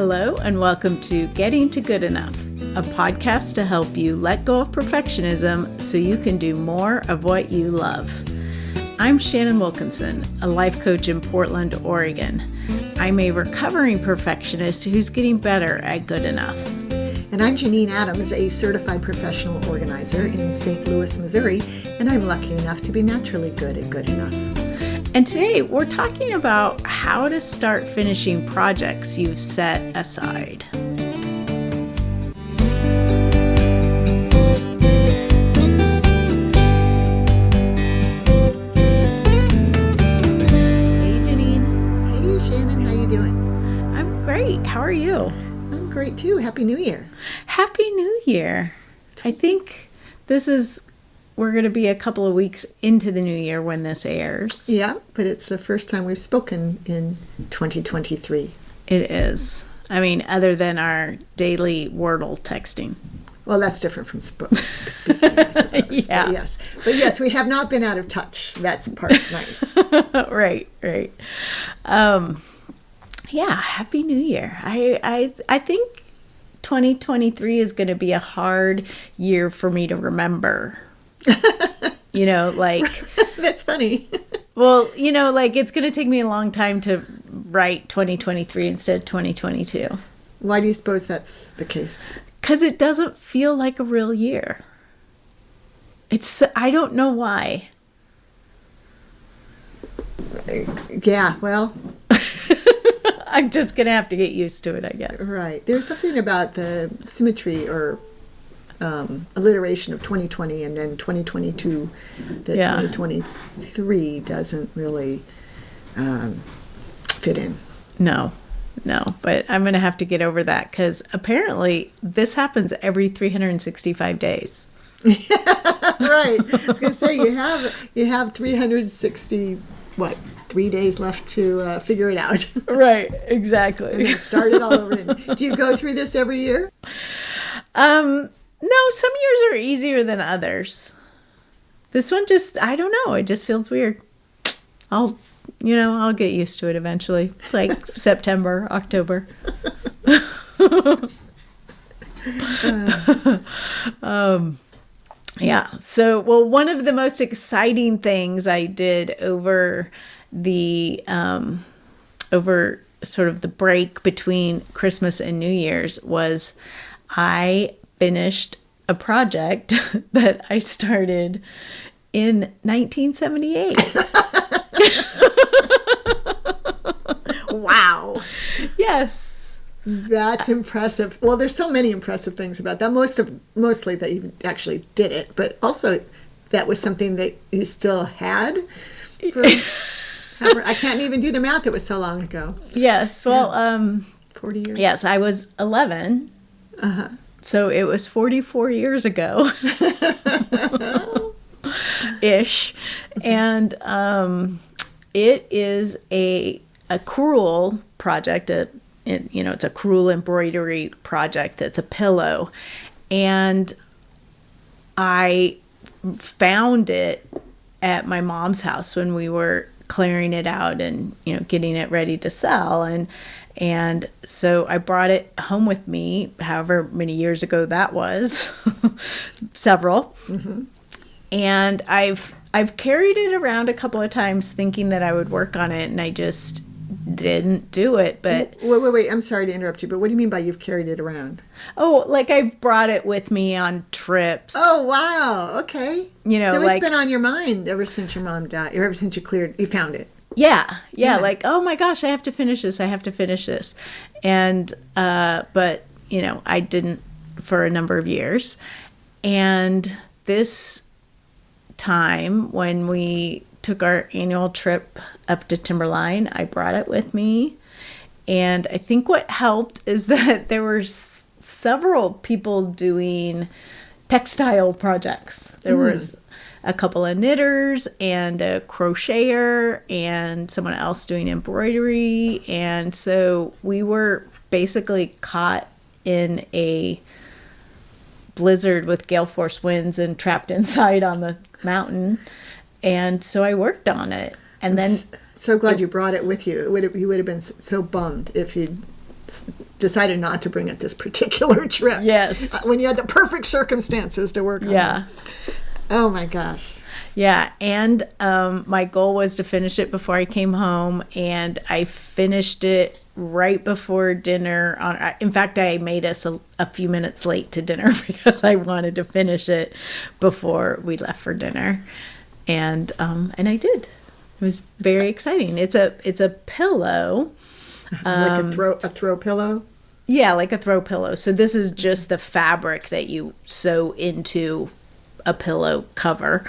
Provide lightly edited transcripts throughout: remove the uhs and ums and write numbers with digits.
Hello and welcome to Getting to Good Enough, a podcast to help you let go of perfectionism so you can do more of what you love. I'm Shannon Wilkinson, a life coach in Portland, Oregon. I'm a recovering perfectionist who's getting better at good enough. And I'm Janine Adams, a certified professional organizer in St. Louis, Missouri, and I'm lucky enough to be naturally good at good enough. And today we're talking about how to start finishing projects you've set aside. Hey Janine. Hey Shannon, how you doing? I'm great. How are you? I'm great too. Happy New Year. Happy New Year. I think we're going to be a couple of weeks into the new year when this airs. Yeah, but it's the first time we've spoken in 2023. It is. I mean, other than our daily Wordle texting. Well, that's different from speaking, I suppose. Yeah. But yes, we have not been out of touch. That's part's nice. Right. Yeah, Happy New Year. I think 2023 is going to be a hard year for me to remember. That's funny. Well, it's going to take me a long time to write 2023 instead of 2022. Why do you suppose that's the case? Because it doesn't feel like a real year. I don't know why. Yeah, well. I'm just going to have to get used to it, I guess. Right. There's something about the symmetry or alliteration of 2020 and then 2022 that 2023 doesn't really fit in. No, but I'm going to have to get over that because apparently this happens every 365 days. Right. I was going to say you have 360 3 days left to figure it out. Right, exactly. And then start it all over again. Do you go through this every year? No, some years are easier than others. This one I don't know. It just feels weird. I'll get used to it eventually. Like September, October. Yeah. So, one of the most exciting things I did over sort of the break between Christmas and New Year's was I finished a project that I started in 1978. Wow. Yes. That's impressive. Well, there's so many impressive things about that. Mostly that you actually did it, but also that was something that you still had for I can't even do the math. It was so long ago. Yes. Well, 40 years. Yes, I was 11. Uh-huh. So it was 44 years ago. Ish. And it is a Crewel project. It's a Crewel embroidery project that's a pillow. And I found it at my mom's house when we were clearing it out and, getting it ready to sell. And so I brought it home with me, however many years ago that was, several. Mm-hmm. And I've carried it around a couple of times thinking that I would work on it, and I just didn't do it. But wait, I'm sorry to interrupt you, but what do you mean by you've carried it around? Oh, like I've brought it with me on trips. Oh, wow. Okay. So like, it's been on your mind ever since your mom died, or ever since you found it. Yeah. Like, oh my gosh, I have to finish this. And, but, I didn't for a number of years. And this time when we took our annual trip up to Timberline, I brought it with me. And I think what helped is that there were several people doing textile projects. There was a couple of knitters and a crocheter and someone else doing embroidery. And so we were basically caught in a blizzard with gale force winds and trapped inside on the mountain. And so I worked on it. And then so glad you brought it with you. You would have been so bummed if you'd decided not to bring it this particular trip. Yes. When you had the perfect circumstances to work on. Yeah. Oh my gosh. Yeah, and my goal was to finish it before I came home, and I finished it right before dinner. In fact, I made us a few minutes late to dinner because I wanted to finish it before we left for dinner, and I did. It was very exciting. It's a pillow, like a throw pillow. Yeah, like a throw pillow. So this is just the fabric that you sew into a pillow cover,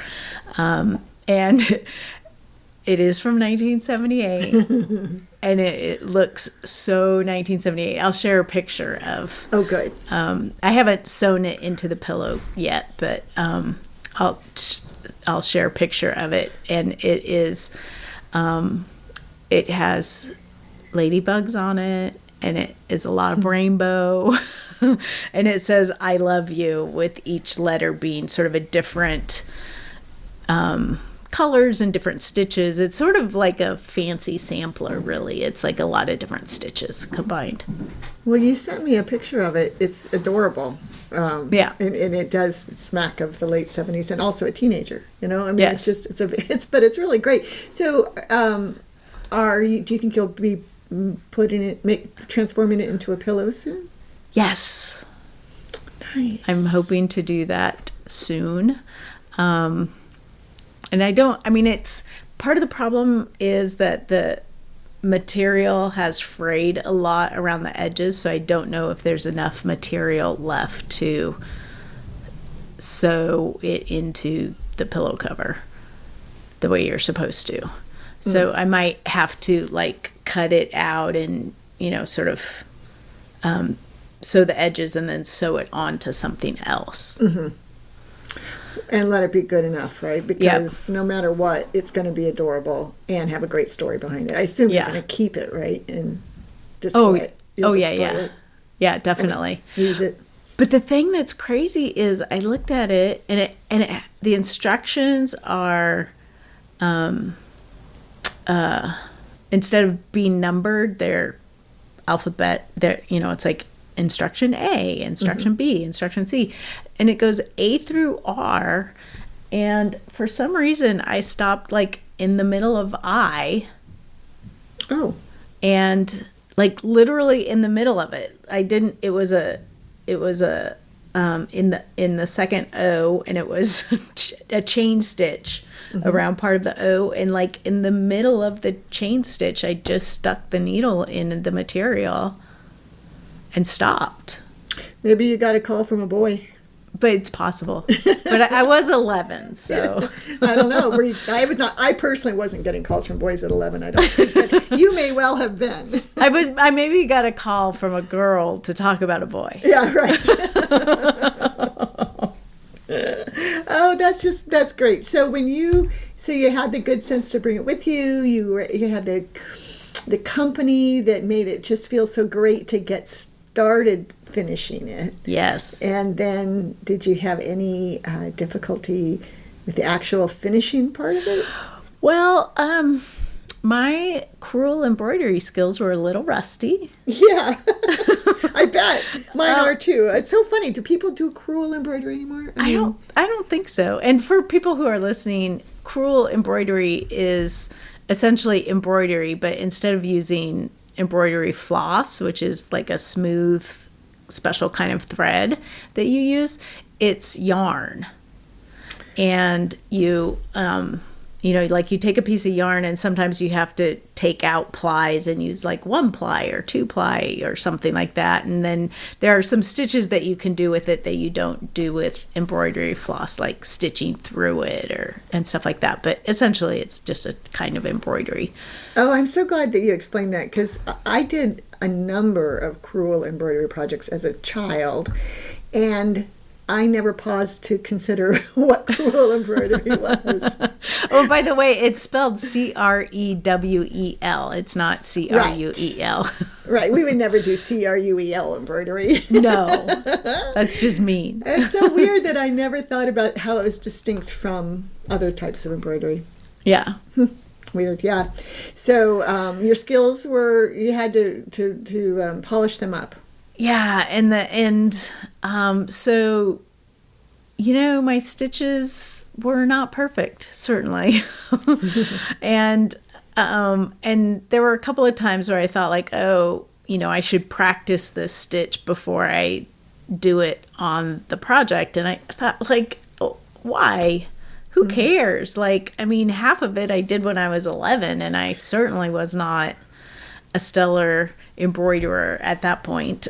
and it is from 1978, and it looks so 1978. I'll share a picture of. Oh, good. I haven't sewn it into the pillow yet, but I'll share a picture of it, and it is. It has ladybugs on it, and it is a lot of rainbow. And it says "I love you" with each letter being sort of a different colors and different stitches. It's sort of like a fancy sampler, really. It's like a lot of different stitches combined. Well, you sent me a picture of it. It's adorable. Yeah, and it does smack of the late 70s, and also a teenager. I mean, yes. But it's really great. So, do you think you'll be transforming it into a pillow soon? Yes. Nice. I'm hoping to do that soon. And it's part of the problem is that the material has frayed a lot around the edges, so I don't know if there's enough material left to sew it into the pillow cover the way you're supposed to. So I might have to cut it out and, sort of sew the edges and then sew it onto something else. Mm-hmm. And let it be good enough, right? Because no matter what, it's going to be adorable and have a great story behind it. I assume you're going to keep it, right? And display it. Yeah. Yeah, definitely. Use it. But the thing that's crazy is I looked at it and the instructions are instead of being numbered, they're alphabet. It's like instruction A, instruction B, instruction C, and it goes A through R. And for some reason, I stopped in the middle of I. Oh. And literally in the middle of it. I didn't. It was in the second O, and it was a chain stitch around part of the O, and in the middle of the chain stitch, I just stuck the needle in the material and stopped. Maybe you got a call from a boy. But it's possible. But I was 11, so I don't know. I personally wasn't getting calls from boys at 11. I don't think that you may well have been. I maybe got a call from a girl to talk about a boy. Yeah, right. Oh, that's great. So you had the good sense to bring it with you. You had the company that made it just feel so great to get started finishing it. Yes. And then did you have any difficulty with the actual finishing part of it? Well, my Crewel embroidery skills were a little rusty. Yeah. I bet. Mine are too. It's so funny. Do people do Crewel embroidery anymore? I don't think so. And for people who are listening, Crewel embroidery is essentially embroidery, but instead of using embroidery floss, which is like a smooth special kind of thread that you use, it's yarn. And you you take a piece of yarn, and sometimes you have to take out plies and use 1 ply or 2 ply or something like that. And then there are some stitches that you can do with it that you don't do with embroidery floss, like stitching through it and stuff like that. But essentially, it's just a kind of embroidery. Oh, I'm so glad that you explained that, because I did a number of Crewel embroidery projects as a child, and I never paused to consider what Crewel embroidery was. Oh, by the way, it's spelled Crewel. It's not Cruel. Right. We would never do Cruel embroidery. No, that's just mean. It's so weird that I never thought about how it was distinct from other types of embroidery. Yeah. Weird, yeah. So your skills were, you had to polish them up. Yeah, so my stitches were not perfect, certainly. and there were a couple of times where I thought like, oh, I should practice this stitch before I do it on the project. And I thought like, oh, why? Who cares? Like, I mean, half of it I did when I was 11, and I certainly was not a stellar embroiderer at that point.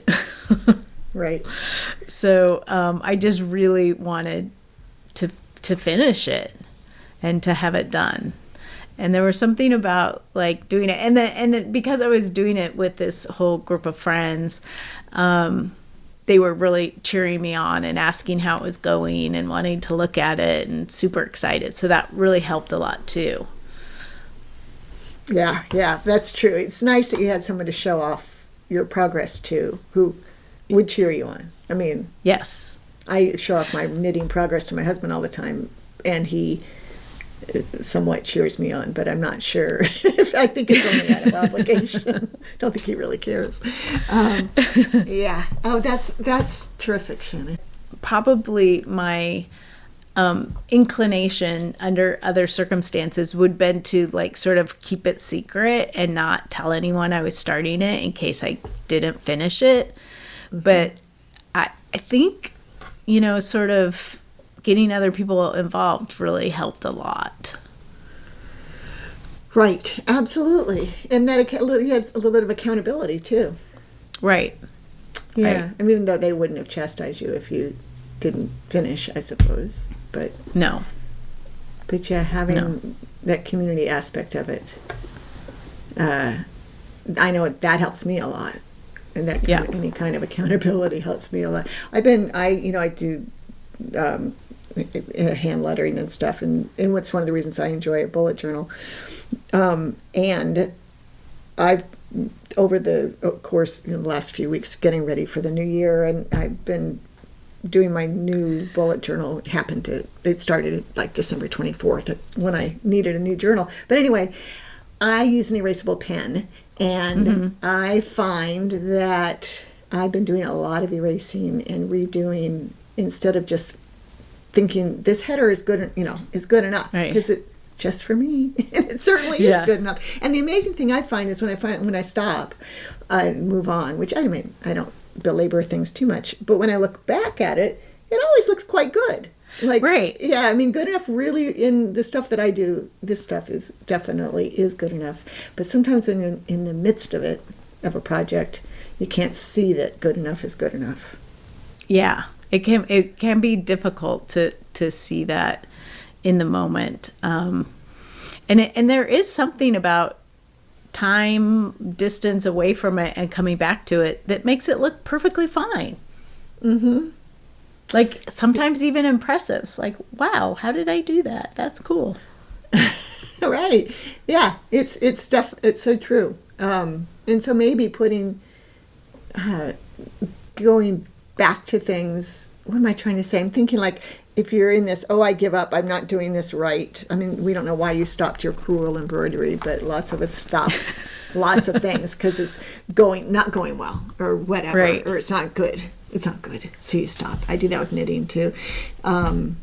Right. So I just really wanted to finish it and to have it done. And there was something about like doing it, and because I was doing it with this whole group of friends, they were really cheering me on and asking how it was going and wanting to look at it and super excited. So that really helped a lot too. Yeah, that's true. It's nice that you had someone to show off your progress to, who would cheer you on. I mean, yes, I show off my knitting progress to my husband all the time, and he somewhat cheers me on, but I'm not sure. I think it's only out of obligation. Don't think he really cares. Yeah. Oh, that's terrific, Shannon. Probably my inclination under other circumstances would been to like sort of keep it secret and not tell anyone I was starting it in case I didn't finish it. But I think, sort of getting other people involved really helped a lot. Right, absolutely. And that you had a little bit of accountability too. Right. Yeah. Right. I mean, though they wouldn't have chastised you if you didn't finish, I suppose. But no. But yeah, having that community aspect of it, I know that helps me a lot. And that any kind of accountability helps me a lot. I do hand lettering and stuff, and what's one of the reasons I enjoy a bullet journal. And I've, over the course, the last few weeks, getting ready for the new year, and I've been doing my new bullet journal. It started like December 24th when I needed a new journal. But anyway, I use an erasable pen, and I find that I've been doing a lot of erasing and redoing instead of just thinking this header is good enough, because it's just for me. And it certainly is good enough. And the amazing thing I find is when I stop and move on, which I mean, I don't belabor things too much, but when I look back at it, it always looks quite good. Like, yeah, I mean, good enough really in the stuff that I do. This stuff is definitely good enough. But sometimes when you're in the midst of a project, you can't see that good enough is good enough. Yeah, it can be difficult to see that in the moment. And there is something about time, distance away from it and coming back to it that makes it look perfectly fine. Mm-hmm. Like sometimes even impressive. Like, wow, how did I do that? That's cool. Right. Yeah, it's so true. And so maybe going back to things. What am I trying to say? I'm thinking like, if you're in this, I give up, I'm not doing this right. I mean, we don't know why you stopped your Crewel embroidery, but lots of us stop lots of things because it's not going well or whatever, or it's not good. It's not good. So you stop. I do that with knitting too. Trying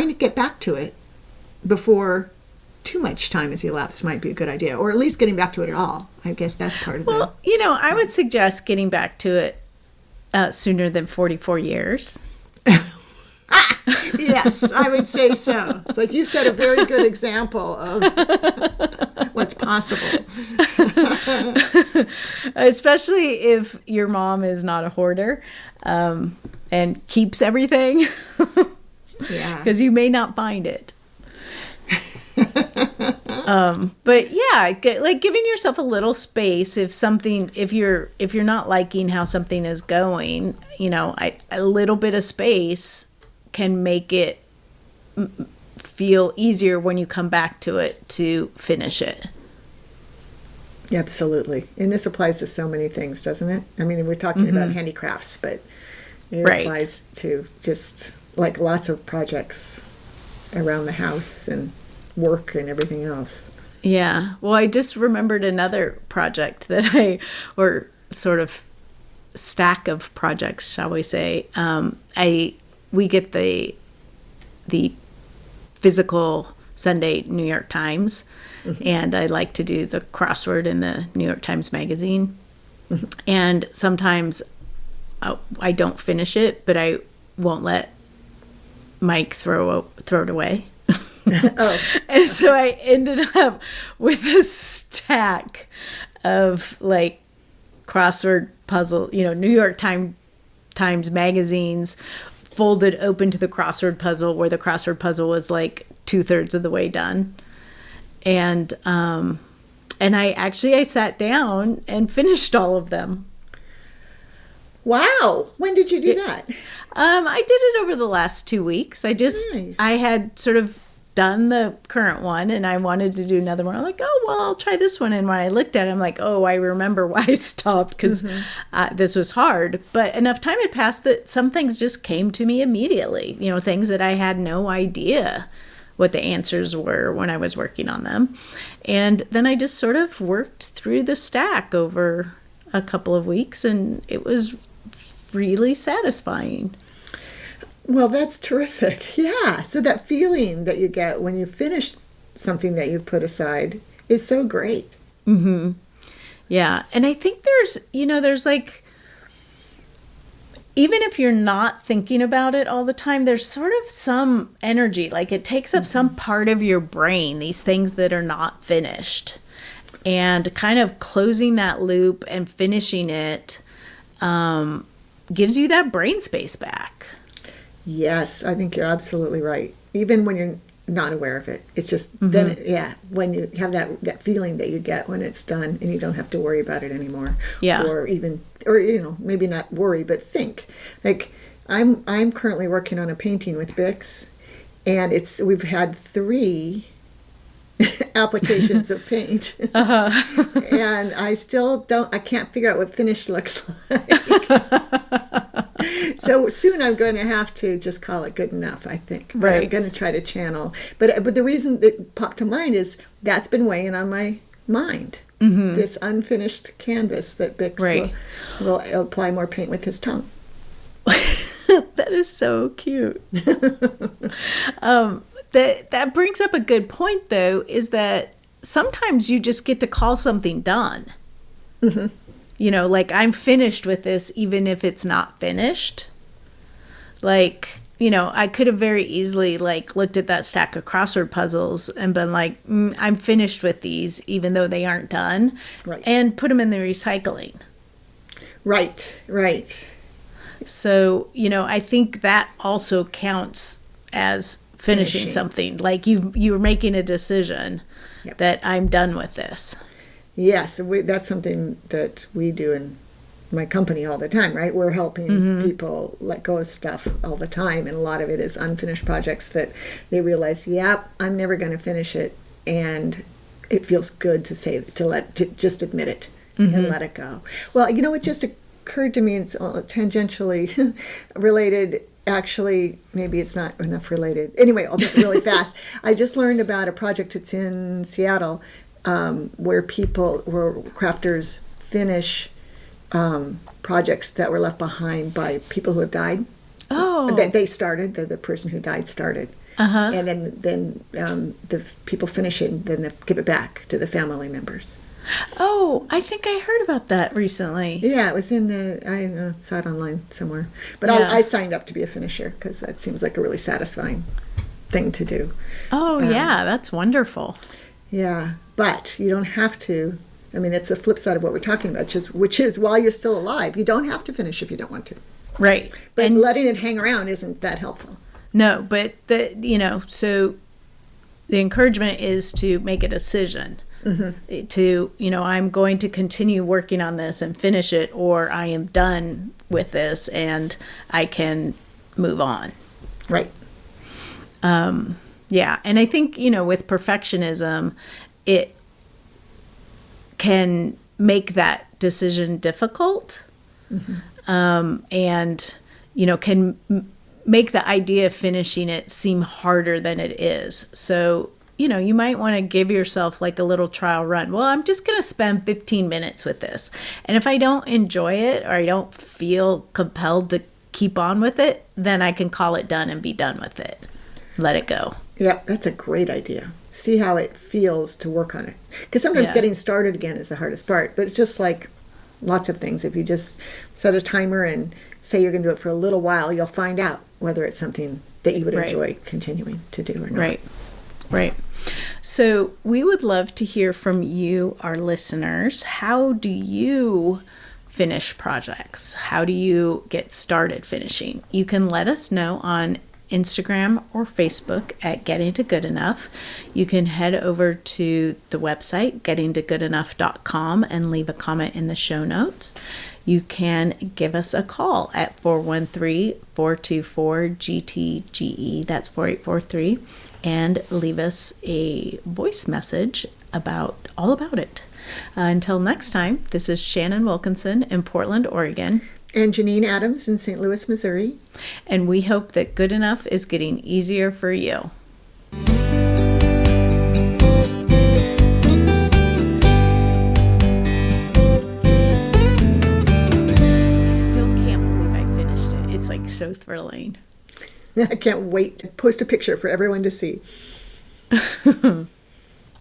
to get back to it before too much time has elapsed might be a good idea, or at least getting back to it at all. I guess that's part of it. Well, I would suggest getting back to it sooner than 44 years. Yes, I would say so. It's like you set a very good example of what's possible. Especially if your mom is not a hoarder and keeps everything. Yeah. Because you may not find it. But yeah, like giving yourself a little space if you're not liking how something is going, a little bit of space can make it feel easier when you come back to it to finish it. Absolutely. And this applies to so many things, doesn't it? I mean, we're talking about handicrafts, but it applies to just like lots of projects around the house and work and everything else. Yeah. Well, I just remembered another project or sort of stack of projects, shall we say. We get the physical Sunday New York Times, and I like to do the crossword in the New York Times Magazine. And sometimes I don't finish it, but I won't let Mike throw it away. Oh. And so I ended up with a stack of like crossword puzzle, New York Times magazines folded open to the crossword puzzle, where the crossword puzzle was like 2/3 of the way done. And I sat down and finished all of them. Wow. When did you do that? I did it over the last 2 weeks. Nice. I had sort of done the current one and I wanted to do another one. I'm like, oh, well, I'll try this one. And when I looked at it, I'm like, oh, I remember why I stopped, because this was hard. But enough time had passed that some things just came to me immediately, things that I had no idea what the answers were when I was working on them. And then I just sort of worked through the stack over a couple of weeks, and it was really satisfying. Well, that's terrific. Yeah. So that feeling that you get when you finish something that you put aside is so great. Mm-hmm. Yeah. And I think there's like, even if you're not thinking about it all the time, there's sort of some energy, like it takes up some part of your brain, these things that are not finished. And kind of closing that loop and finishing it gives you that brain space back. Yes, I think you're absolutely right. Even when you're not aware of it, it's just then, when you have that feeling that you get when it's done and you don't have to worry about it anymore. Yeah. Or maybe not worry, but think. Like I'm currently working on a painting with Bix, and we've had 3 applications of paint, and I can't figure out what finish looks like. So soon I'm going to have to just call it good enough, I think. But right. I'm going to try to channel. But the reason that popped to mind is that's been weighing on my mind. Mm-hmm. This unfinished canvas that Bix will apply more paint with his tongue. That is so cute. That brings up a good point, though, is that sometimes you just get to call something done. Mm-hmm. Like I'm finished with this, even if it's not finished. Like, I could have very easily looked at that stack of crossword puzzles and been like, I'm finished with these, even though they aren't done, right, and put them in the recycling. Right. So, I think that also counts as finishing something. Like you're making a decision that I'm done with this. Yes, that's something that we do in my company all the time, right? We're helping people let go of stuff all the time, and a lot of it is unfinished projects that they realize, I'm never going to finish it, and it feels good to just admit it and let it go. Well, it just occurred to me, it's tangentially related. Actually, maybe it's not enough related. Anyway, I'll make it really fast. I just learned about a project that's in Seattle, where crafters finish projects that were left behind by people who have died. Oh. That they started, the person who died started. Uh-huh. And then the people finish it and then they give it back to the family members. Oh, I think I heard about that recently. Yeah, it was I saw it online somewhere. But I signed up to be a finisher because that seems like a really satisfying thing to do. Oh, yeah, that's wonderful. Yeah, but you don't have to. I mean, that's the flip side of what we're talking about, which is while you're still alive, you don't have to finish if you don't want to. Right. But letting it hang around isn't that helpful. No, but so the encouragement is to make a decision. Mm-hmm. To, I'm going to continue working on this and finish it, or I am done with this and I can move on. Right. Yeah. And I think, with perfectionism, it can make that decision difficult. Mm-hmm. And, can make the idea of finishing it seem harder than it is. So, you might want to give yourself like a little trial run. Well, I'm just going to spend 15 minutes with this. And if I don't enjoy it or I don't feel compelled to keep on with it, then I can call it done and be done with it. Let it go. Yeah, that's a great idea. See how it feels to work on it. Because sometimes getting started again is the hardest part. But it's just like lots of things. If you just set a timer and say you're going to do it for a little while, you'll find out whether it's something that you would enjoy continuing to do or not. Right. So we would love to hear from you, our listeners. How do you finish projects? How do you get started finishing? You can let us know on Instagram or Facebook at Getting to Good Enough. You can head over to the website, gettingtogoodenough.com, and leave a comment in the show notes. You can give us a call at 413-424-GTGE. That's 4843. And leave us a voice message all about it. Until next time, this is Shannon Wilkinson in Portland, Oregon. And Janine Adams in St. Louis, Missouri. And we hope that good enough is getting easier for you. Still can't believe I finished it. It's like so thrilling. I can't wait to post a picture for everyone to see.